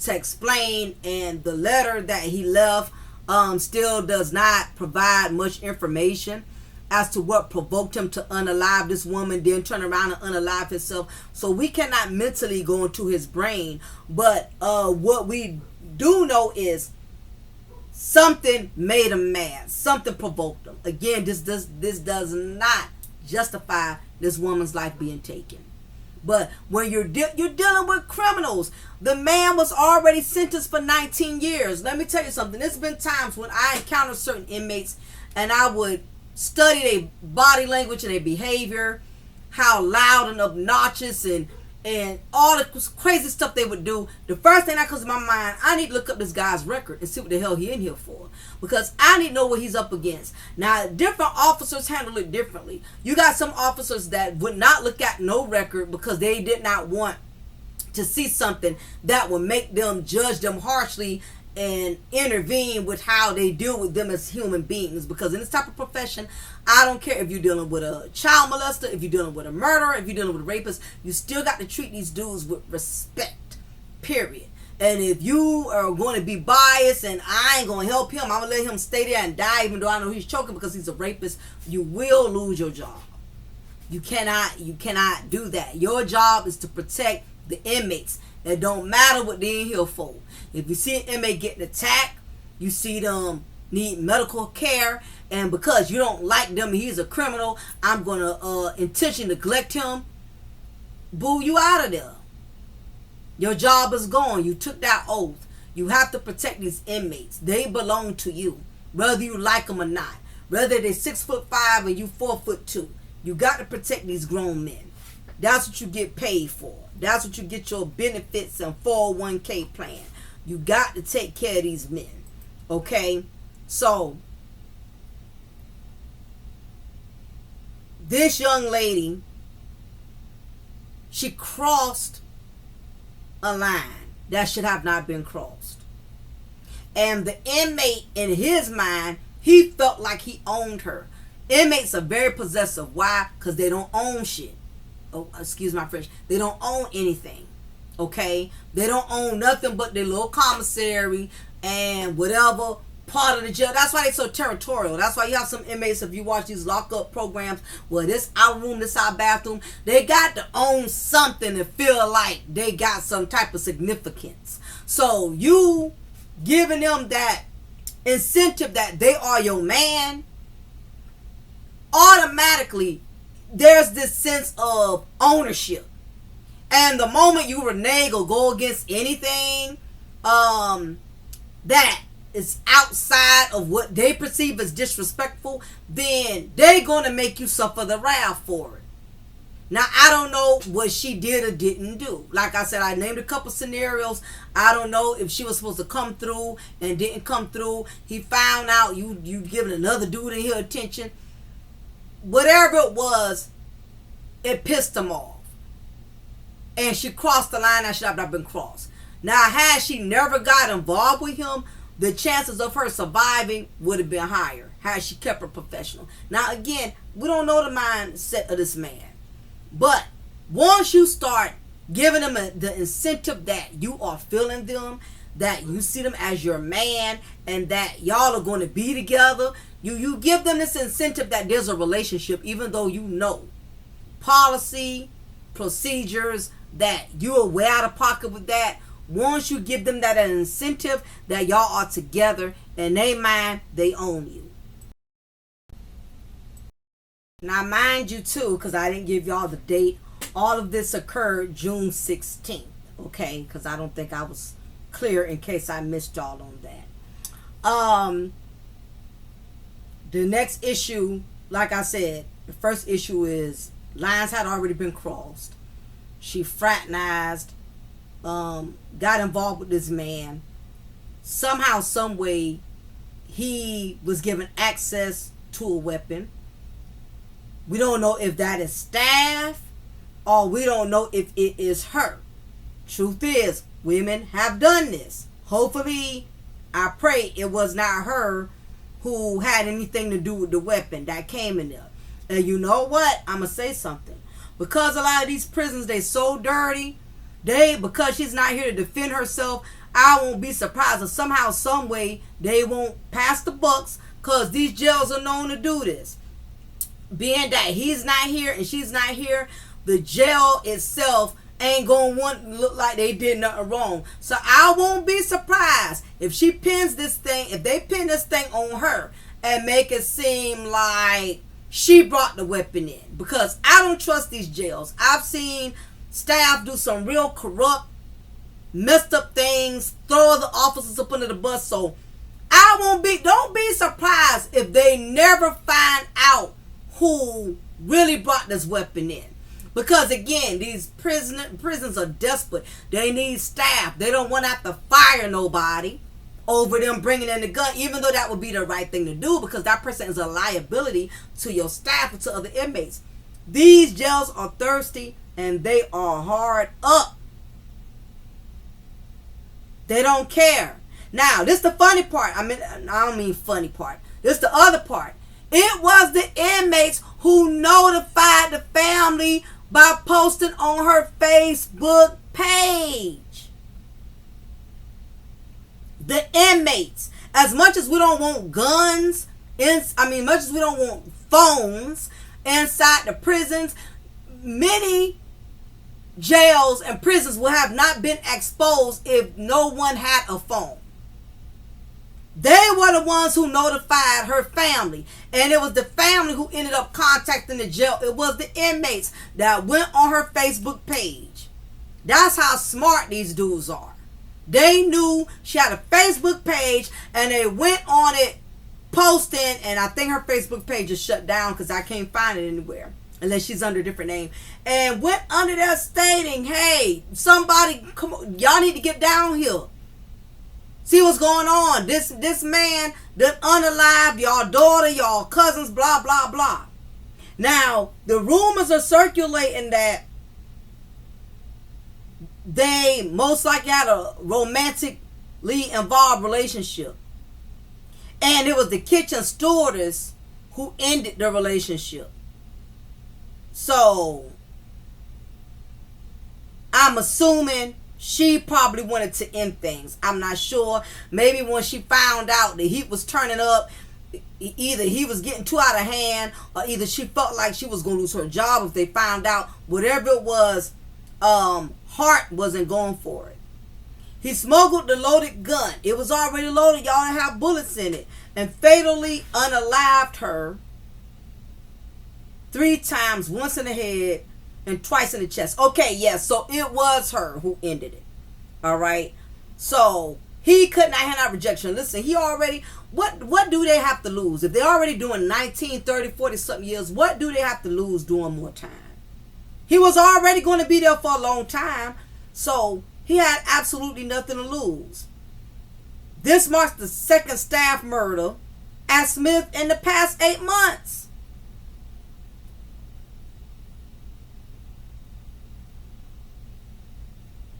S2: to explain, and the letter that he left still does not provide much information as to what provoked him to unalive this woman, then turn around and unalive himself. So we cannot mentally go into his brain, but what we do know is something made him mad. Something provoked him. Again, this does not justify this woman's life being taken. But when you're dealing with criminals, the man was already sentenced for 19 years. Let me tell you something. There's been times when I encountered certain inmates and I would study their body language and their behavior, how loud and obnoxious and and all the crazy stuff they would do, the first thing that comes to my mind, I need to look up this guy's record and see what the hell he in here for. Because I need to know what he's up against. Now, different officers handle it differently. You got some officers that would not look at no record because they did not want to see something that would make them judge them harshly and intervene with how they deal with them as human beings. Because in this type of profession, I don't care if you're dealing with a child molester, if you're dealing with a murderer, if you're dealing with a rapist, you still got to treat these dudes with respect, period. And if you are going to be biased and I ain't going to help him, I'm going to let him stay there and die even though I know he's choking because he's a rapist, you will lose your job. You cannot do that. Your job is to protect the inmates. It don't matter what they in here for. If you see an inmate getting attacked, you see them need medical care, and because you don't like them, he's a criminal, I'm going to intentionally neglect him, boo you out of there. Your job is gone. You took that oath. You have to protect these inmates. They belong to you, whether you like them or not. Whether they're 6'5" and you 4'2", you got to protect these grown men. That's what you get paid for. That's what you get your benefits and 401k plan. You got to take care of these men. Okay? So, this young lady, she crossed a line that should have not been crossed. And the inmate, in his mind, he felt like he owned her. Inmates are very possessive. Why? Because they don't own shit. Oh, excuse my French. They don't own anything. Okay? They don't own nothing but their little commissary and whatever part of the jail. That's why they're so territorial. That's why you have some inmates, if you watch these lockup programs, well, this our room, this our bathroom, they got to own something and feel like they got some type of significance. So you giving them that incentive that they are your man, automatically there's this sense of ownership. And the moment you renege or go against anything that is outside of what they perceive as disrespectful, then they're going to make you suffer the wrath for it. Now, I don't know what she did or didn't do. Like I said, I named a couple scenarios. I don't know if she was supposed to come through and didn't come through. He found out you giving another dude in here attention. Whatever it was, it pissed him off. And she crossed the line that should have not been crossed. Now, had she never got involved with him, the chances of her surviving would have been higher had she kept her professional. Now, again, we don't know the mindset of this man. But once you start giving them the incentive that you are feeling them, that you see them as your man, and that y'all are going to be together, you give them this incentive that there's a relationship, even though you know policy, procedures, that you are way out of pocket with that. Once you give them that incentive that y'all are together, in their mind, they own you. Now, mind you, too, because I didn't give y'all the date, all of this occurred June 16th, okay? Because I don't think I was clear in case I missed y'all on that. The next issue, like I said, the first issue is lines had already been crossed. She fraternized, got involved with this man. Somehow, some way, he was given access to a weapon. We don't know if that is staff, or we don't know if it is her. Truth is, women have done this. Hopefully, I pray it was not her who had anything to do with the weapon that came in there. And you know what? I'm going to say something. Because a lot of these prisons, they so dirty, because she's not here to defend herself, I won't be surprised if somehow, some way, they won't pass the bucks, because these jails are known to do this. Being that he's not here and she's not here, the jail itself ain't gonna want to look like they did nothing wrong. So I won't be surprised if she pins this thing, if they pin this thing on her and make it seem like she brought the weapon in. Because I don't trust these jails. I've seen staff do some real corrupt, messed up things, throw other officers up under the bus. So don't be surprised if they never find out who really brought this weapon in. Because again, these prisons are desperate. They need staff. They don't want to have to fire nobody over them bringing in the gun, even though that would be the right thing to do, because that person is a liability to your staff and to other inmates. These jails are thirsty and they are hard up. They don't care. Now, this is the funny part. I don't mean funny part. This is the other part. It was the inmates who notified the family by posting on her Facebook page. The inmates. As much as we don't want guns, much as we don't want phones inside the prisons, many jails and prisons would have not been exposed if no one had a phone. They were the ones who notified her family. And it was the family who ended up contacting the jail. It was the inmates that went on her Facebook page. That's how smart these dudes are. They knew she had a Facebook page and they went on it posting. And I think her Facebook page is shut down because I can't find it anywhere unless she's under a different name. And went under there stating, hey, somebody, come on, y'all need to get down here. See what's going on. This man done unalived y'all daughter, y'all cousins, blah, blah, blah. Now, the rumors are circulating that they most likely had a romantically involved relationship. And it was the kitchen stewardess who ended the relationship. So, I'm assuming she probably wanted to end things. I'm not sure. Maybe when she found out the heat was turning up, either he was getting too out of hand, or either she felt like she was going to lose her job if they found out. Whatever it was, Hart wasn't going for it. He smuggled the loaded gun. It was already loaded. Y'all didn't have bullets in it. And fatally unalived her 3 times, once in the head and twice in the chest. Okay, yes, so it was her who ended it. All right. So he could not hand out rejection. Listen, he already, what do they have to lose? If they're already doing 19, 30, 40 something years, what do they have to lose doing more time? He was already going to be there for a long time, so he had absolutely nothing to lose. This marks the second staff murder at Smith in the past 8 months.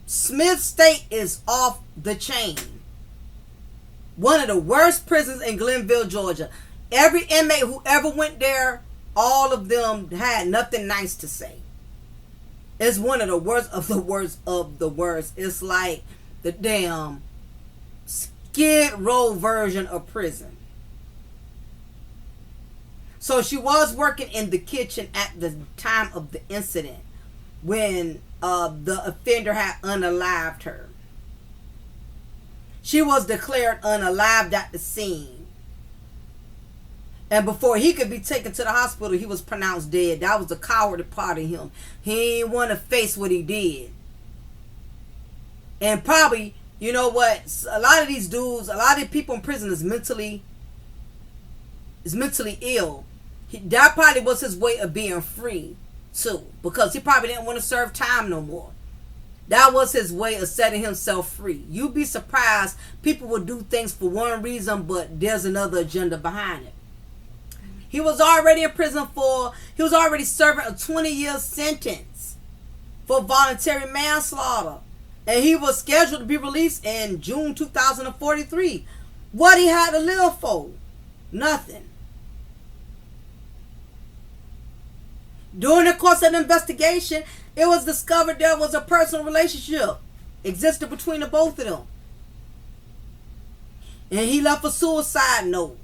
S2: Smith State is off the chain. One of the worst prisons in Glenville, Georgia. Every inmate who ever went there, all of them had nothing nice to say. It's one of the worst of the worst of the worst. It's like the damn Skid Row version of prison. So she was working in the kitchen at the time of the incident when the offender had unalived her. She was declared unalived at the scene. And before he could be taken to the hospital, he was pronounced dead. That was the cowardly part of him. He didn't want to face what he did. And probably, you know what, a lot of these dudes, a lot of people in prison is mentally ill. That probably was his way of being free too, because he probably didn't want to serve time no more. That was his way of setting himself free. You'd be surprised, people would do things for one reason, but there's another agenda behind it. He was already in prison he was already serving a 20-year sentence for voluntary manslaughter. And he was scheduled to be released in June 2043. What he had to live for? Nothing. During the course of the investigation, it was discovered there was a personal relationship existed between the both of them. And he left a suicide note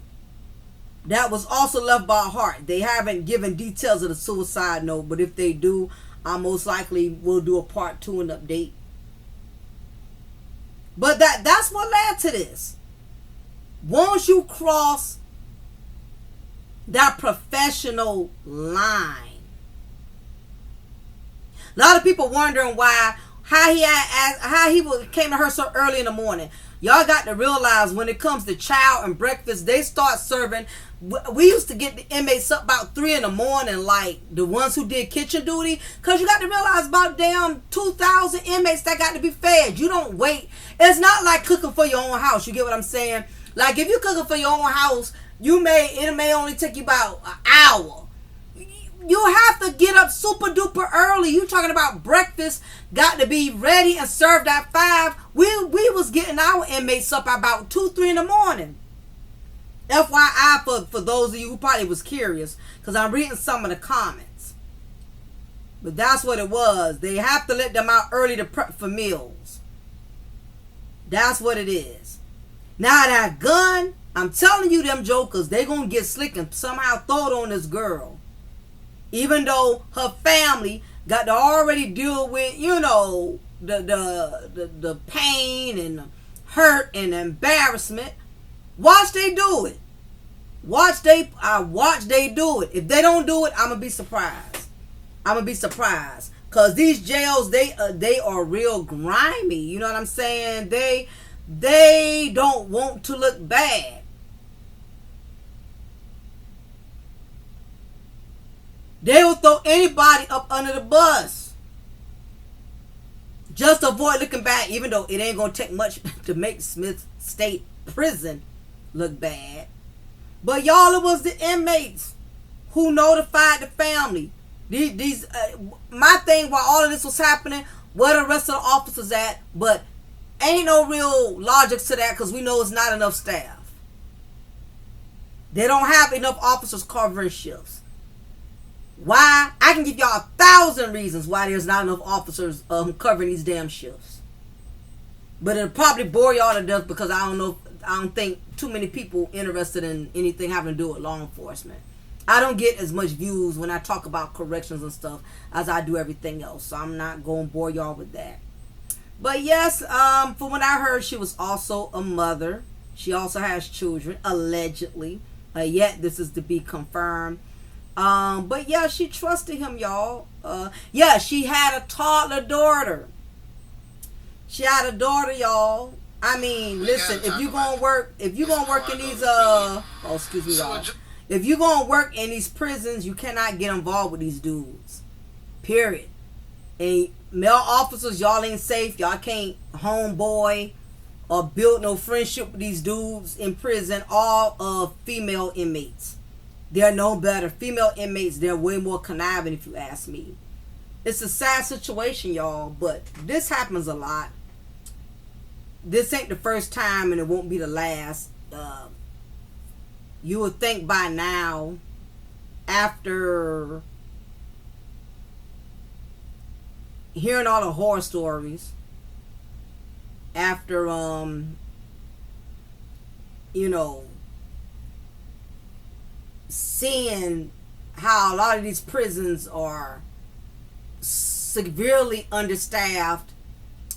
S2: that was also left by Hart. They haven't given details of the suicide note, but if they do, I most likely will do a part 2 and update. But that's what led to this. Once you cross that professional line, a lot of people wondering how he came to her so early in the morning. Y'all got to realize when it comes to chow and breakfast, they start serving. We used to get the inmates up about 3 in the morning, like the ones who did kitchen duty, because you got to realize about damn 2,000 inmates that got to be fed. You don't wait. It's not like cooking for your own house. You get what I'm saying? Like if you're cooking for your own house, it may only take you about an hour. You have to get up super duper early. You talking about breakfast got to be ready and served at 5. We was getting our inmates up about 2, 3 in the morning. FYI for those of you who probably was curious, because I'm reading some of the comments. But that's what it was. They have to let them out early to prep for meals. That's what it is. Now that gun, I'm telling you, them jokers, they gonna get slick and somehow throw it on this girl. Even though her family got to already deal with, the pain and the hurt and the embarrassment. Watch they do it. Watch they do it. If they don't do it, I'm gonna be surprised. Cause these jails, they are real grimy. You know what I'm saying? They don't want to look bad. They will throw anybody up under the bus just to avoid looking bad, even though it ain't gonna take much to make Smith State Prison look bad. But y'all, it was the inmates who notified the family. My thing while all of this was happening, where the rest of the officers at? But ain't no real logic to that, because we know it's not enough staff. They don't have enough officers covering shifts. Why? I can give y'all 1,000 reasons why there's not enough officers covering these damn shifts. But it'll probably bore y'all to death, because I don't think too many people interested in anything having to do with law enforcement. I don't get as much views when I talk about corrections and stuff as I do everything else. So I'm not going to bore y'all with that. But yes, from what I heard, she was also a mother. She also has children, allegedly. Yet this is to be confirmed. But yeah, she trusted him, y'all. Yeah, she had a toddler daughter. She had a daughter, y'all. I mean, listen, if you gonna work in these excuse me, y'all. If you gonna work in these prisons, you cannot get involved with these dudes. Period. And male officers, y'all ain't safe. Y'all can't homeboy or build no friendship with these dudes in prison. All female inmates. They're no better. Female inmates, they're way more conniving, if you ask me. It's a sad situation, y'all, but this happens a lot. This ain't the first time, and it won't be the last. You would think by now, after hearing all the horror stories, after seeing how a lot of these prisons are severely understaffed,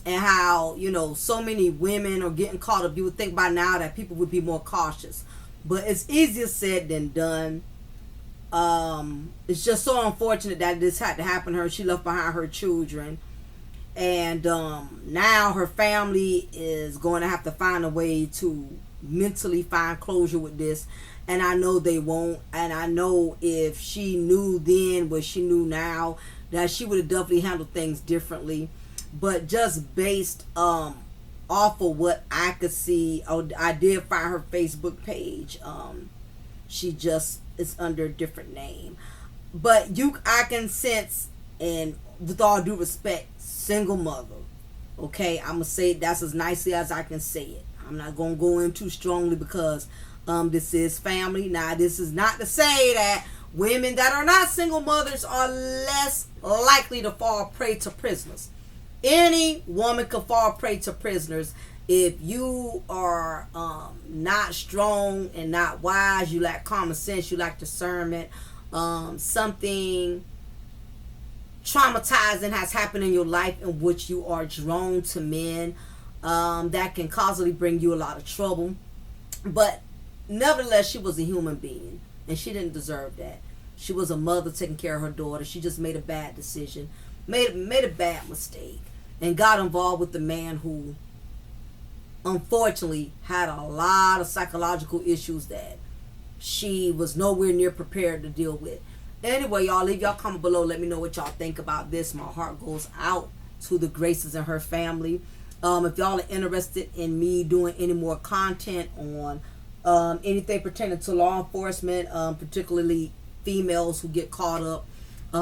S2: and how so many women are getting caught up, you would think by now that people would be more cautious. But it's easier said than done. It's just so unfortunate that this had to happen to her. She left behind her children, and now her family is going to have to find a way to mentally find closure with this. And I know they won't. And I know if she knew then what she knew now, that she would have definitely handled things differently. But just based off of what I could see, I did find her Facebook page. She just is under a different name. But I can sense, and with all due respect, single mother. Okay, I'm going to say that's as nicely as I can say it. I'm not going to go in too strongly, because this is family. Now, this is not to say that women that are not single mothers are less likely to fall prey to prisoners. Any woman can fall prey to prisoners if you are not strong and not wise. You lack common sense. You lack discernment. Something traumatizing has happened in your life in which you are drawn to men that can causally bring you a lot of trouble. But nevertheless, she was a human being, and she didn't deserve that. She was a mother taking care of her daughter. She just made a bad decision, made a bad mistake. and got involved with the man who unfortunately had a lot of psychological issues that she was nowhere near prepared to deal with. Anyway, y'all, leave y'all comment below. Let me know what y'all think about this. My heart goes out to the Graces and her family. If y'all are interested in me doing any more content on anything pertaining to law enforcement, particularly females who get caught up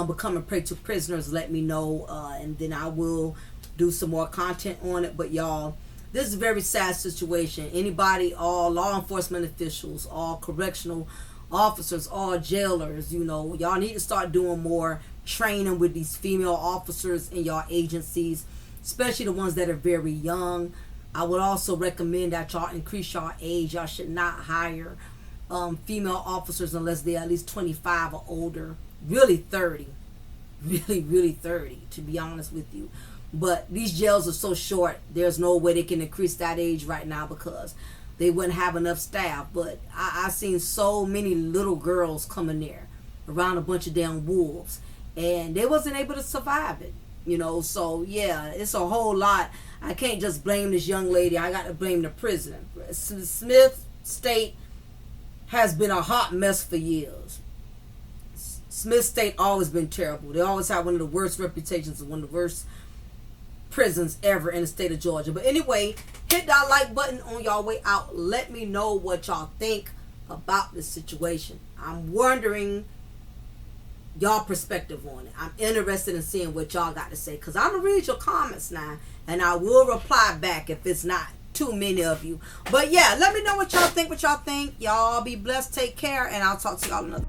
S2: becoming prey to prisoners, let me know, and then I will do some more content on it. But y'all, this is a very sad situation. Anybody, all law enforcement officials, all correctional officers, all jailers, you know, y'all need to start doing more training with these female officers in y'all agencies, especially the ones that are very young. I would also recommend that y'all increase y'all age. Y'all should not hire female officers unless they're at least 25 or older, really 30, really 30, to be honest with you. But these jails are so short, there's no way they can increase that age right now because they wouldn't have enough staff. But I seen so many little girls coming there around a bunch of damn wolves, and they wasn't able to survive it, you know. So yeah, it's a whole lot. I can't just blame this young lady. I got to blame the prison. Smith State has been a hot mess for years. Smith State always been terrible. They always have one of the worst reputations and one of the worst prisons ever in the state of Georgia. But anyway, hit that like button on y'all way out. Let me know what y'all think about this situation. I'm wondering y'all perspective on it. I'm interested in seeing what y'all got to say, because I'm gonna read your comments now and I will reply back if it's not too many of you. But yeah, let me know what y'all think. Y'all be blessed, take care, and I'll talk to y'all another